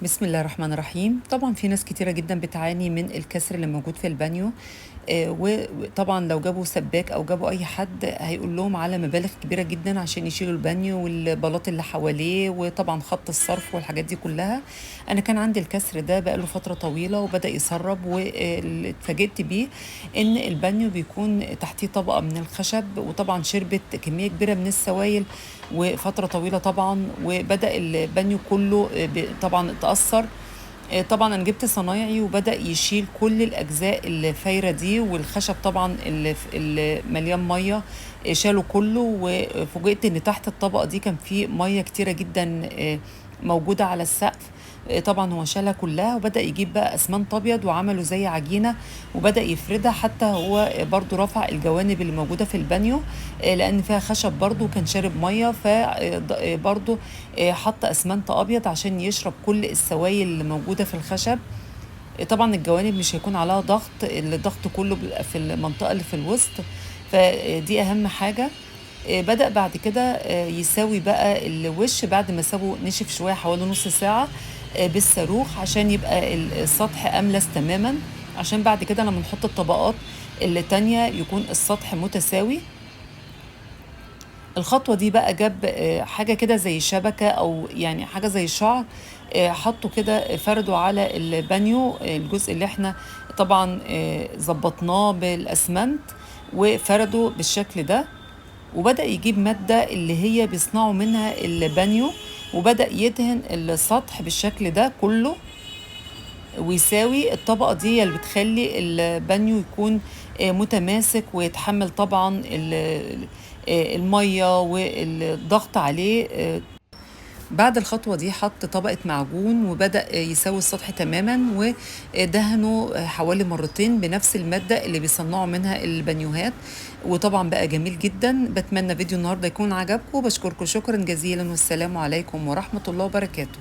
بسم الله الرحمن الرحيم. طبعا في ناس كتيرة جدا بتعاني من الكسر اللي موجود في البانيو. وطبعا لو جابوا سباك او جابوا اي حد هيقول لهم على مبالغ كبيرة جدا عشان يشيلوا البانيو والبلاط اللي حواليه وطبعا خط الصرف والحاجات دي كلها. انا كان عندي الكسر ده بقاله فترة طويلة وبدأ يسرب، واتفاجئت بيه ان البانيو بيكون تحتيه طبقة من الخشب، وطبعا شربت كمية كبيرة من السوائل وفترة طويلة طبعا، وبدأ البانيو كله طبعا اتأثر. طبعا انا جبت صنايعي وبدأ يشيل كل الاجزاء الفايره دي، والخشب طبعا اللي مليان ميه شاله كله، وفوجئت ان تحت الطبقه دي كان في ميه كتيره جدا موجوده على السقف. طبعا هو شالها كلها وبدأ يجيب بقى اسمنت ابيض وعمله زي عجينه وبدأ يفردها، حتى هو برضو رفع الجوانب اللي موجوده في البانيو لان فيها خشب برضو كان شارب ميه، فبرضو حط اسمنت ابيض عشان يشرب كل السوائل اللي موجوده في الخشب. طبعا الجوانب مش هيكون عليها ضغط، الضغط كله بيبقى في المنطقه اللي في الوسط، فدي اهم حاجه. بدأ بعد كده يساوي بقى الوش بعد ما سابه نشف شويه حوالي نص ساعه بالصاروخ عشان يبقى السطح املس تماما، عشان بعد كده لما نحط الطبقات اللي تانية يكون السطح متساوي. الخطوة دي بقى جاب حاجة كده زي شبكة أو يعني حاجة زي شعر، حطوا كده فردوا على البانيو، الجزء اللي احنا طبعا ظبطناه بالأسمنت وفردوا بالشكل ده. وبدأ يجيب مادة اللي هي بيصنعوا منها البانيو وبدأ يدهن السطح بالشكل ده كله، ويساوي الطبقة دي اللي بتخلي البانيو يكون متماسك ويتحمل طبعا المية والضغط عليه. بعد الخطوة دي حط طبقة معجون وبدأ يسوي السطح تماما، ودهنه حوالي مرتين بنفس المادة اللي بيصنعوا منها البانيوهات، وطبعا بقى جميل جدا. بتمنى فيديو النهاردة يكون عجبكم، بشكركم شكرا جزيلا، والسلام عليكم ورحمة الله وبركاته.